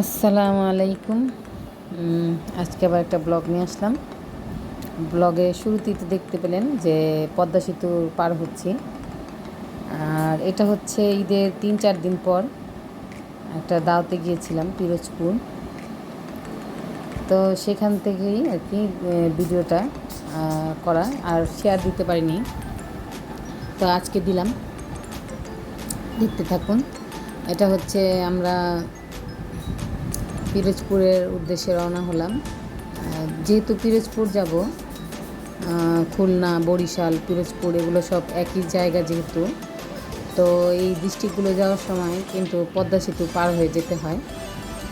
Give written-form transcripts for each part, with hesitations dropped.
আসসালামু আলাইকুম। আজকে আবার একটা ব্লগ নিয়ে আসলাম। ব্লগে শুরুতেই তো দেখতে পেলেন যে পদ্মা সেতু পার হচ্ছি। আর এটা হচ্ছে ঈদের ৩-৪ দিন পর একটা দাওয়াতে গিয়েছিলাম পিরোজপুর। তো সেখান থেকেই আর কি ভিডিওটা করা, আর শেয়ার দিতে পারিনি, তো আজকে দিলাম, দেখতে থাকুন। এটা হচ্ছে আমরা পিরোজপুরের উদ্দেশ্যে রওনা হলাম। যেহেতু পিরোজপুর যাব, খুলনা, বরিশাল, পিরোজপুর এগুলো সব একই জায়গা যেহেতু, তো এই ডিস্ট্রিক্টগুলো যাওয়ার সময় কিন্তু পদ্মা সেতু পার হয়ে যেতে হয়,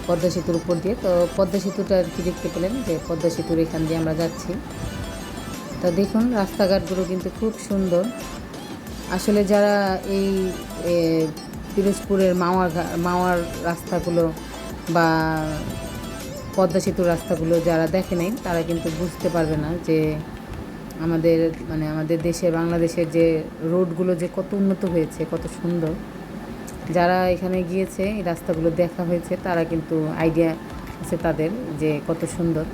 পদ্মা সেতুর উপর দিয়ে। তো পদ্মা সেতুটা আর কি দেখতে পেলেন যে পদ্মা সেতুর এখান দিয়ে আমরা যাচ্ছি। তো দেখুন রাস্তাঘাটগুলো কিন্তু খুব সুন্দর। আসলে যারা এই পিরোজপুরের মাওয়ার রাস্তাগুলো বা পদ্মা সেতুর রাস্তাগুলো যারা দেখে নেই তারা কিন্তু বুঝতে পারবে না যে আমাদের দেশে, বাংলাদেশের যে রোডগুলো যে কত উন্নত হয়েছে, কত সুন্দর। যারা এখানে গিয়েছে, এই রাস্তাগুলো দেখা হয়েছে, তারা কিন্তু আইডিয়া আছে তাদের যে কত সুন্দর।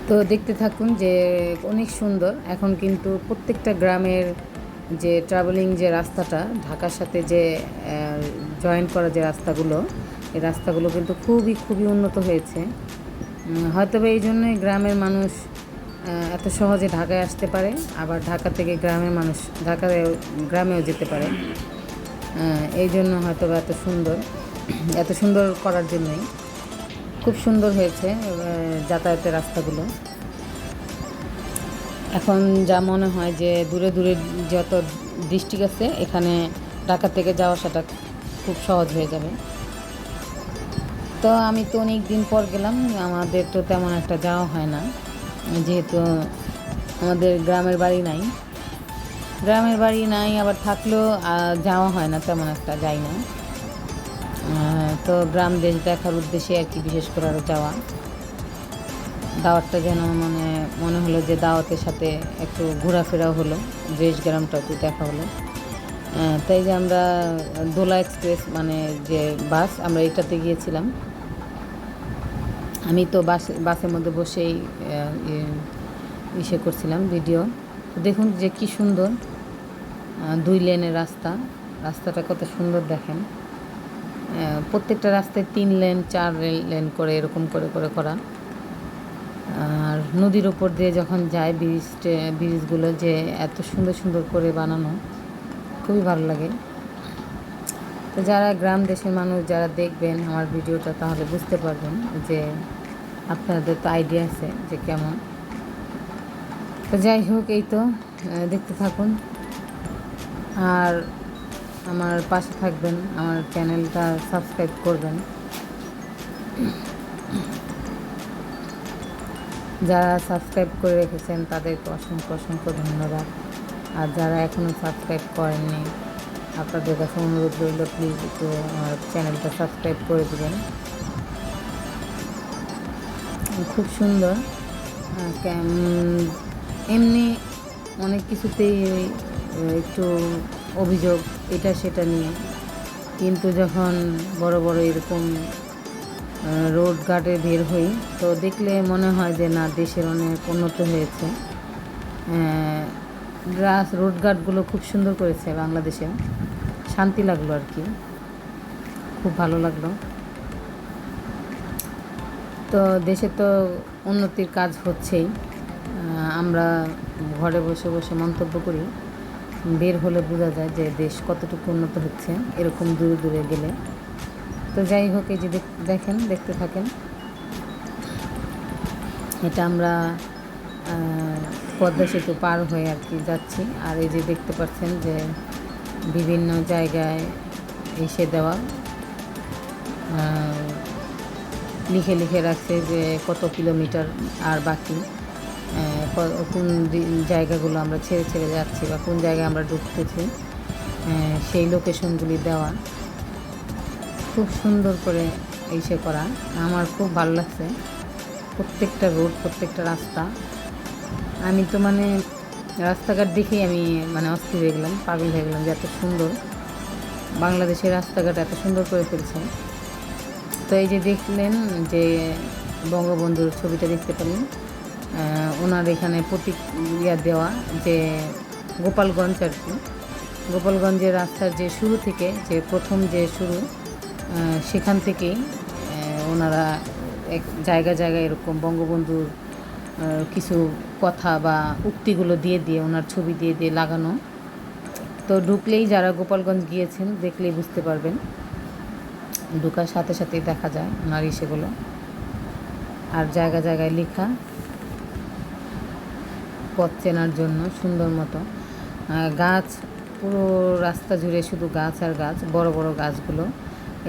তো দেখতে থাকুন যে অনেক সুন্দর। এখন কিন্তু প্রত্যেকটা গ্রামের যে ট্রাভেলিং যে রাস্তাটা ঢাকার সাথে যে জয়েন করা যে রাস্তাগুলো, এই রাস্তাগুলো কিন্তু খুবই উন্নত হয়েছে। হয়তো বা এই জন্যই গ্রামের মানুষ এত সহজে ঢাকায় আসতে পারে, আবার ঢাকা থেকে গ্রামের মানুষ গ্রামেও যেতে পারে। এই জন্য হয়তো বা এত সুন্দর করার জন্যই খুব সুন্দর হয়েছে যাতায়াতের রাস্তাগুলো। এখন যা মনে হয় যে দূরে যত ডিস্ট্রিক্ট আছে, এখানে ঢাকা থেকে যাওয়া সেটা খুব সহজ হয়ে যাবে। তো আমি তো অনেক দিন পর গেলাম, আমাদের তো তেমন একটা যাওয়া হয় না, যেহেতু আমাদের গ্রামের বাড়ি নাই, আবার থাকলেও যাওয়া হয় না, তেমন একটা যাই না। তো গ্রাম দেশ দেখার উদ্দেশ্যে আর কি বিশেষ করে আরও যাওয়া। দাওয়াতটা যেন মনে হলো যে দাওয়াতের সাথে একটু ঘোরাফেরাও হলো, দেশ গ্রামটা একটু দেখা হলো। তাই যে আমরা দোলা এক্সপ্রেস যে বাস, আমরা এটাতে গিয়েছিলাম। আমি তো বাসের মধ্যে বসেই করছিলাম ভিডিও। দেখুন যে কি সুন্দর 2 লেনের রাস্তাটা কত সুন্দর দেখেন। প্রত্যেকটা রাস্তায় 3 লেন 4 লেন করে এরকম করে করা। আর নদীর ওপর দিয়ে যখন যায় ব্রিজগুলো যে এত সুন্দর করে বানানো, খুবই ভালো লাগে। তো যারা গ্রাম দেশের মানুষ যারা দেখবেন আমার ভিডিওটা, তাহলে বুঝতে পারবেন যে আপনাদের তো আইডিয়া আছে যে কেমন। তো যাই হোক, এই তো দেখতে থাকুন আর আমার পাশে থাকবেন, আমার চ্যানেলটা সাবস্ক্রাইব করবেন। যারা সাবস্ক্রাইব করে রেখেছেন তাদেরকে অসংখ্য ধন্যবাদ। আর যারা এখনও সাবস্ক্রাইব করেননি, আপনাদের কাছে অনুরোধ রইল, প্লিজ একটু আমার চ্যানেলটা সাবস্ক্রাইব করে দেবেন। খুব সুন্দর। এমনি অনেক কিছুতেই একটু অভিযোগ এটা সেটা নিয়ে, কিন্তু যখন বড় এরকম রোড ঘাটে বের হই, তো দেখলে মনে হয় যে না, দেশের অনেক উন্নত হয়েছে। রোডঘাটগুলো খুব সুন্দর করেছে বাংলাদেশে, শান্তি লাগলো আর কি, খুব ভালো লাগলো। তো দেশে তো উন্নতির কাজ হচ্ছেই, আমরা ঘরে বসে মন্তব্য করি, বের হলে বোঝা যায় যে দেশ কতটুকু উন্নত হচ্ছে এরকম দূরে গেলে। তো যাই হোক, এই যে দেখতে থাকেন। এটা আমরা পদ্মা সেতু পার হয়ে আর কি যাচ্ছি। আর এই যে দেখতে পাচ্ছেন যে বিভিন্ন জায়গায় এসে দেওয়া লিখে রাখছে যে কত কিলোমিটার আর বাকি, কোন জায়গাগুলো আমরা ছেড়ে যাচ্ছি বা কোন জায়গায় আমরা ঢুকতেছি, সেই লোকেশনগুলি দেওয়া। খুব সুন্দর করে করা, আমার খুব ভালো লাগছে। প্রত্যেকটা রোড, প্রত্যেকটা রাস্তা, আমি তো রাস্তাঘাট দেখেই আমি অস্থির হয়ে গেলাম, পাগল হয়ে গেলাম যে এত সুন্দর বাংলাদেশের রাস্তাঘাট এত সুন্দর করে ফেলছে। তো এই যে দেখলেন যে বঙ্গবন্ধুর ছবিটা দেখতে পেলেন, ওনার এখানে প্রতিক্রিয়া দেওয়া যে গোপালগঞ্জ আর কি, গোপালগঞ্জের রাস্তার যে শুরু থেকে যে প্রথম যে শুরু, সেখান থেকেই ওনারা এক জায়গায় জায়গায় এরকম বঙ্গবন্ধুর কিছু কথা বা উক্তিগুলো দিয়ে দিয়ে ওনার ছবি দিয়ে দিয়ে লাগানো। তো ঢুকলেই যারা গোপালগঞ্জ গিয়েছেন দেখলেই বুঝতে পারবেন, ঢুকার সাথে সাথেই দেখা যায় ওনার সেগুলো। আর জায়গা জায়গায় লেখা পথ চেনার জন্য সুন্দর মতো। গাছ পুরো রাস্তা জুড়ে শুধু গাছ আর গাছ, বড় বড় গাছগুলো।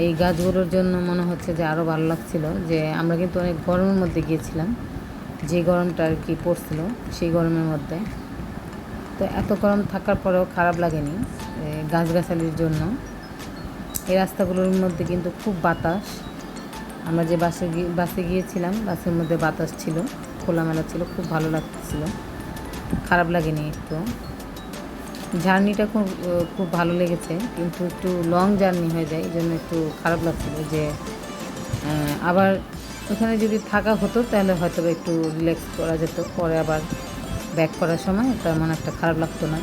এই গাছগুলোর জন্য মনে হচ্ছে যে আরও ভালো লাগছিল, যে আমরা কিন্তু অনেক গরমের মধ্যে গিয়েছিলাম, যে গরমটা আর কি পড়ছিল সেই গরমের মধ্যে। তো এত গরম থাকার পরেও খারাপ লাগেনি গাছগাছালির জন্য। এই রাস্তাগুলোর মধ্যে কিন্তু খুব বাতাস। আমরা যে বাসে গিয়েছিলাম, বাসের মধ্যে বাতাস ছিল, খোলামেলা ছিল, খুব ভালো লাগছিল, খারাপ লাগেনি একটু। জার্নিটা খুব খুব ভালো লেগেছে, কিন্তু একটু লং জার্নি হয়ে যায়, এই জন্য একটু খারাপ লাগছিল। যে আবার ওখানে যদি থাকা হতো তাহলে হয়তো একটু রিল্যাক্স করা যেত, পরে আবার ব্যাক করার সময় তেমন একটা খারাপ লাগতো না।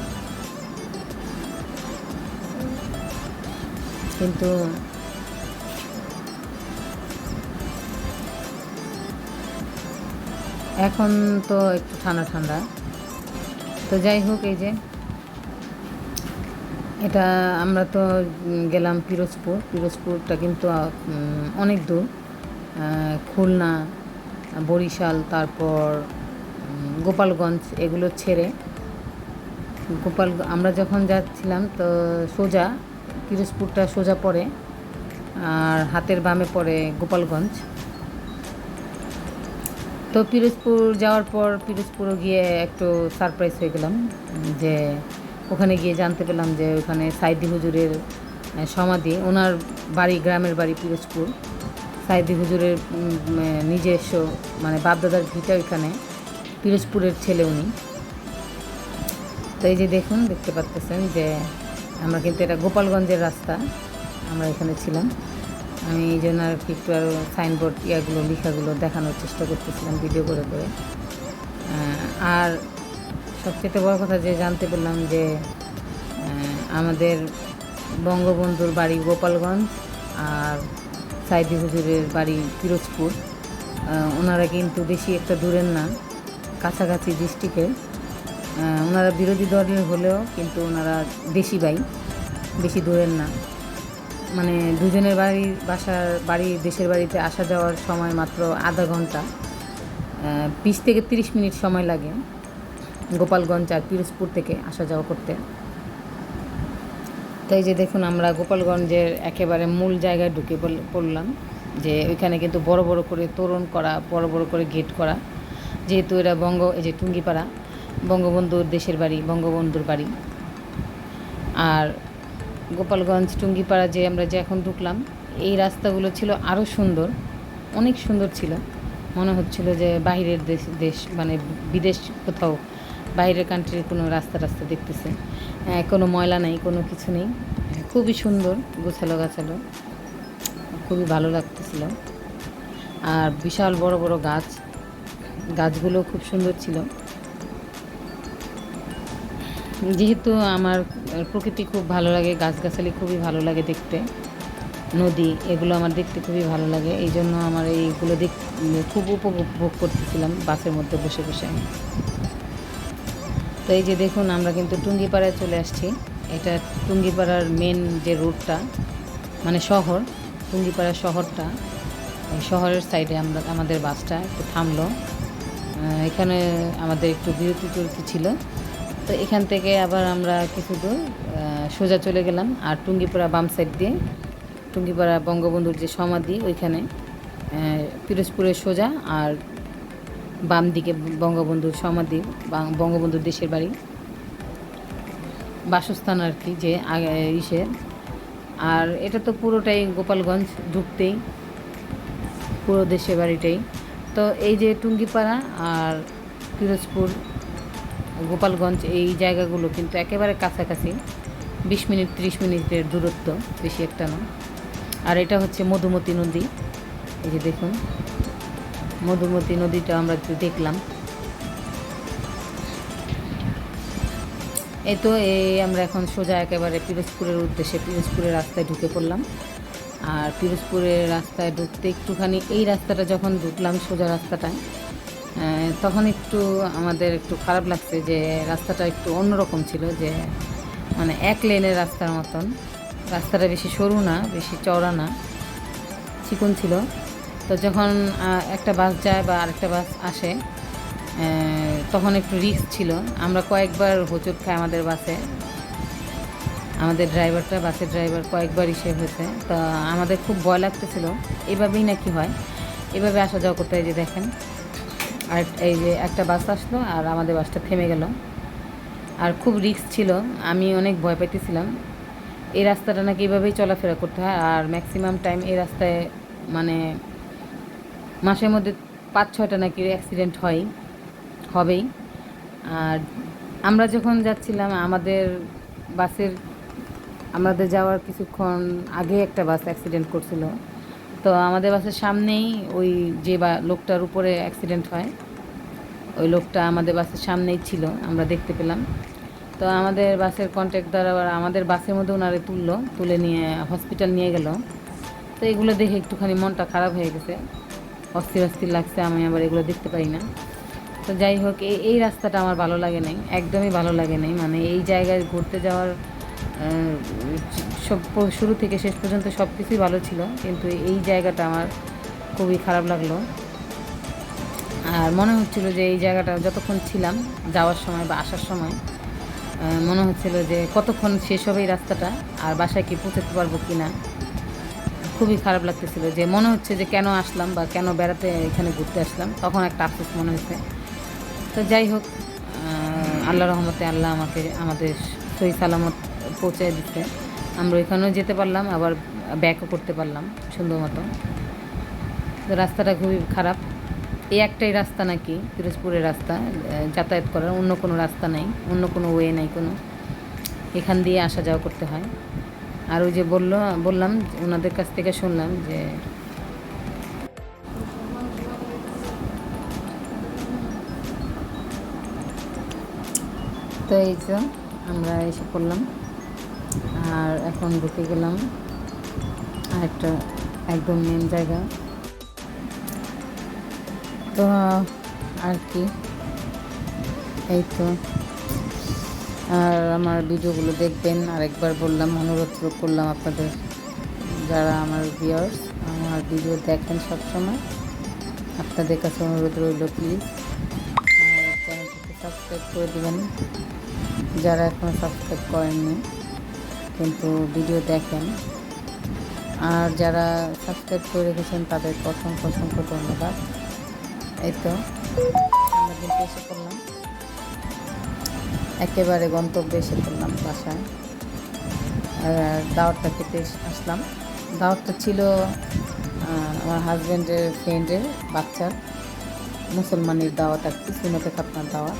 কিন্তু এখন তো একটু ঠান্ডা ঠান্ডা। তো যাই হোক, এই যে এটা আমরা তো গেলাম পিরোজপুরটা কিন্তু অনেক দূর। খুলনা, বরিশাল, তারপর গোপালগঞ্জ এগুলো ছেড়ে আমরা যখন যাচ্ছিলাম তো সোজা পিরোজপুরটা সোজা পড়ে, আর হাতের বামে পড়ে গোপালগঞ্জ। তো পিরোজপুর যাওয়ার পর পিরোজপুরও গিয়ে একটু সারপ্রাইজ হয়ে গেলাম, যে ওখানে গিয়ে জানতে পেলাম যে ওখানে সাইদি হুজুরের সমাধি। ওনার বাড়ি, গ্রামের বাড়ি পিরোজপুর। সাইদি হুজুরের নিজস্ব মানে বাপদাদার ভিটা ওইখানে, পিরোজপুরের ছেলে উনি। তো এই যে দেখতে পাচ্ছেন যে আমরা কিন্তু এটা গোপালগঞ্জের রাস্তা, আমরা এখানে ছিলাম। আমি এই জন্য আর কি একটু আরও সাইনবোর্ড লেখাগুলো দেখানোর চেষ্টা করতেছিলাম ভিডিও করে করে। আর সবচেয়ে বড় কথা যে জানতে পারলাম যে আমাদের বঙ্গবন্ধুর বাড়ি গোপালগঞ্জ আর সাইদি হুজুরের বাড়ি পিরোজপুর। ওনারা কিন্তু বেশি একটা দূরের না, কাছাকাছি ডিস্ট্রিক্টের। ওনারা বিরোধী দলের হলেও কিন্তু ওনারা দেশি ভাই, বেশি দূরের না। মানে দুজনের বাড়ি দেশের বাড়িতে আসা যাওয়ার সময় মাত্র আধা ঘন্টা, 20 থেকে 30 মিনিট সময় লাগে গোপালগঞ্জ আর পিরোজপুর থেকে আসা যাওয়া করতে। তাই যে দেখুন, আমরা গোপালগঞ্জের একেবারে মূল জায়গায় ঢুকে পড়লাম, যে ওইখানে কিন্তু বড় বড় করে তোরণ করা, বড় বড় করে গেট করা, যেহেতু এরা এই যে টুঙ্গিপাড়া বঙ্গবন্ধুর দেশের বাড়ি, বঙ্গবন্ধুর বাড়ি। আর গোপালগঞ্জ টুঙ্গিপাড়া যে আমরা যে এখন ঢুকলাম, এই রাস্তাগুলো ছিল আরও সুন্দর, অনেক সুন্দর ছিল। মনে হচ্ছিল যে বাইরের দেশ মানে বিদেশ, কোথাও বাইরের কান্ট্রির কোনো রাস্তা দেখতেছে। কোনো ময়লা নেই, কোনো কিছু নেই, খুবই সুন্দর, গোছালো গাছালো, খুবই ভালো লাগতেছিল। আর বিশাল বড় বড় গাছগুলো খুব সুন্দর ছিল। যেহেতু আমার প্রকৃতি খুব ভালো লাগে, গাছগাছালি খুবই ভালো লাগে দেখতে, নদী এগুলো আমার দেখতে খুবই ভালো লাগে, এই জন্য আমার এইগুলো খুব উপভোগ করতেছিলাম বাসের মধ্যে বসে বসে। তো এই যে দেখুন, আমরা কিন্তু টুঙ্গিপাড়ায় চলে আসছি। এটা টুঙ্গিপাড়ার মেন যে রোডটা, মানে শহর, টুঙ্গিপাড়া শহরটা, এই শহরের সাইডে আমাদের বাসটা একটু থামলো। এখানে আমাদের একটু বিরতি ছিল। তো এখান থেকে আবার আমরা কিছু দূর সোজা চলে গেলাম, আর টুঙ্গিপাড়া বাম সাইড দিয়ে, টুঙ্গিপাড়া বঙ্গবন্ধুর যে সমাধি ওইখানে, পিরোজপুরের সোজা, আর বাম দিকে বঙ্গবন্ধুর সমাধি, বঙ্গবন্ধুর দেশের বাড়ি, বাসস্থান আর কি, যে আর এটা তো পুরোটাই গোপালগঞ্জ ঢুকতেই পুরো দেশের বাড়িটাই। তো এই যে টুঙ্গিপাড়া আর পিরোজপুর, গোপালগঞ্জ এই জায়গাগুলো কিন্তু একেবারে কাছাকাছি, 20 মিনিট 30 মিনিটের দূরত্ব, বেশি একটা না। আর এটা হচ্ছে মধুমতি নদী, এই যে দেখুন মধুমতি নদীটা আমরা একটু দেখলাম। এই তো আমরা এখন সোজা একেবারে পিরোজপুরের উদ্দেশ্যে পিরোজপুরের রাস্তায় ঢুকে পড়লাম। আর পিরোজপুরের রাস্তায় ঢুকতে একটুখানি এই রাস্তাটা যখন ঢুকলাম সোজা রাস্তাটায়, তখন একটু আমাদের একটু খারাপ লাগছে যে রাস্তাটা একটু অন্যরকম ছিল, যে মানে এক লেনের রাস্তার মতন। রাস্তাটা বেশি সরু না, বেশি চওড়া না, চিকন ছিল। তো যখন একটা বাস যায় বা আরেকটা বাস আসে, তখন একটু রিস্ক ছিল। আমরা কয়েকবার হোঁচট খাই আমাদের বাসে, আমাদের বাসের ড্রাইভার কয়েকবার ইসে হয়েছে। তা আমাদের খুব ভয় লাগতেছিল। এভাবেই নাকি হয়, এভাবে আসা যাওয়া করতে হয়। যে দেখেন, আর এই যে একটা বাস আসলো আর আমাদের বাসটা থেমে গেল। আর খুব রিস্ক ছিল, আমি অনেক ভয় পাইতেছিলাম। এই রাস্তাটা নাকি এভাবেই চলাফেরা করতে হয়। আর ম্যাক্সিমাম টাইম এই রাস্তায় মানে মাসের মধ্যে 5-6টা নাকি অ্যাক্সিডেন্ট হবেই। আর আমরা যখন যাচ্ছিলাম আমাদের যাওয়ার কিছুক্ষণ আগে একটা বাস অ্যাক্সিডেন্ট করছিল। তো আমাদের বাসের সামনেই ওই যে লোকটার উপরে অ্যাক্সিডেন্ট হয়, ওই লোকটা আমাদের বাসের সামনেই ছিল, আমরা দেখতে পেলাম। তো আমাদের বাসের কন্ট্রাক্টর আবার আমাদের বাসের মধ্যে ওনারে তুলে নিয়ে হসপিটাল নিয়ে গেল। তো এগুলো দেখে একটুখানি মনটা খারাপ হয়ে গেছে, অস্থির অস্থির লাগছে। আমি আবার এগুলো দেখতে পাই না। তো যাই হোক, এই রাস্তাটা আমার ভালো লাগে নাই, একদমই ভালো লাগে নাই। মানে এই জায়গায় ঘুরতে যাওয়ার সব শুরু থেকে শেষ পর্যন্ত সব কিছুই ভালো ছিল, কিন্তু এই জায়গাটা আমার খুবই খারাপ লাগলো। আর মনে হচ্ছিল যে এই জায়গাটা যতক্ষণ ছিলাম যাওয়ার সময় বা আসার সময়, মনে হচ্ছিল যে কতক্ষণ শেষ হবে এই রাস্তাটা, আর বাসায় কি পৌঁছাতে পারবো কি না। খুবই খারাপ লাগতেছিল, যে মনে হচ্ছে যে কেন আসলাম বা কেন বেড়াতে এখানে ঘুরতে আসলাম, তখন একটা আফসোস মনে হয়েছে। তো যাই হোক, আল্লাহ রহমতে আল্লাহ আমাদের সহি সালামত পৌঁছে দিচ্ছে। আমরা ওইখানেও যেতে পারলাম, আবার ব্যাকও করতে পারলাম সুন্দর মতো। তো রাস্তাটা খুবই খারাপ। এই একটাই রাস্তা নাকি পিরোজপুরের রাস্তা যাতায়াত করার, অন্য কোনো রাস্তা নেই, অন্য কোনো ওয়ে নেই কোনো, এখান দিয়ে আসা যাওয়া করতে হয়। আর ওই যে বললাম ওনাদের কাছ থেকে শুনলাম যে তো এই যে আমরা এসে পড়লাম, আর এখন ঢুকে গেলাম আরেকটা একদম মেন জায়গা। তো আর কি, এই তো। আর আমার ভিডিওগুলো দেখবেন, আরেকবার বললাম, অনুরোধ করলাম আপনাদের, যারা আমার ভিউয়ার্স আমার ভিডিও দেখেন সবসময়, আপনাদের কাছে অনুরোধ রইল প্লিজ চ্যানেলটিকে সাবস্ক্রাইব করে দেবেন, যারা এখনও সাবস্ক্রাইব করেননি কিন্তু ভিডিও দেখেন। আর যারা সাবস্ক্রাইব করে রেখেছেন তাদের অসংখ্য অসংখ্য ধন্যবাদ। এই তো আমরা কিন্তু এসে পড়লাম, একেবারে গন্তব্যে এসে পড়লাম বাসায়। দাওয়াতটা খেতে আসলাম। দাওয়াতটা ছিল আমার হাজব্যান্ডের ফ্রেন্ডের বাচ্চার মুসলমানের দাওয়াত, আর কি সুন্নতে খাতনার দাওয়াত।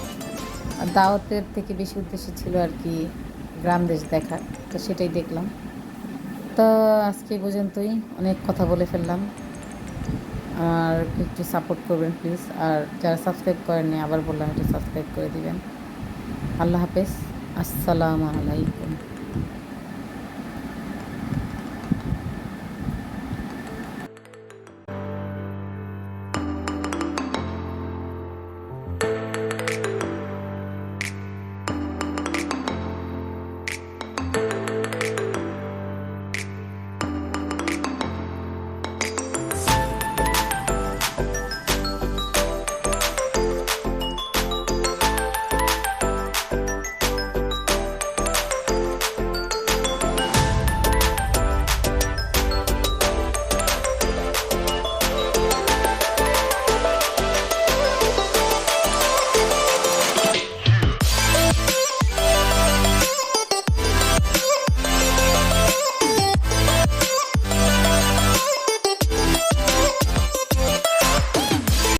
আর দাওয়াতের থেকে বেশি উদ্দেশ্য ছিল আর কি গ্রাম দেশ দেখার, তো সেটাই দেখলাম। তো আজকে পর্যন্তই, অনেক কথা বলে ফেললাম। আর একটু সাপোর্ট করবেন প্লিজ, আর যারা সাবস্ক্রাইব করেননি আবার বললাম একটু সাবস্ক্রাইব করে দিবেন। আল্লাহ হাফেজ, আসসালামু আলাইকুম।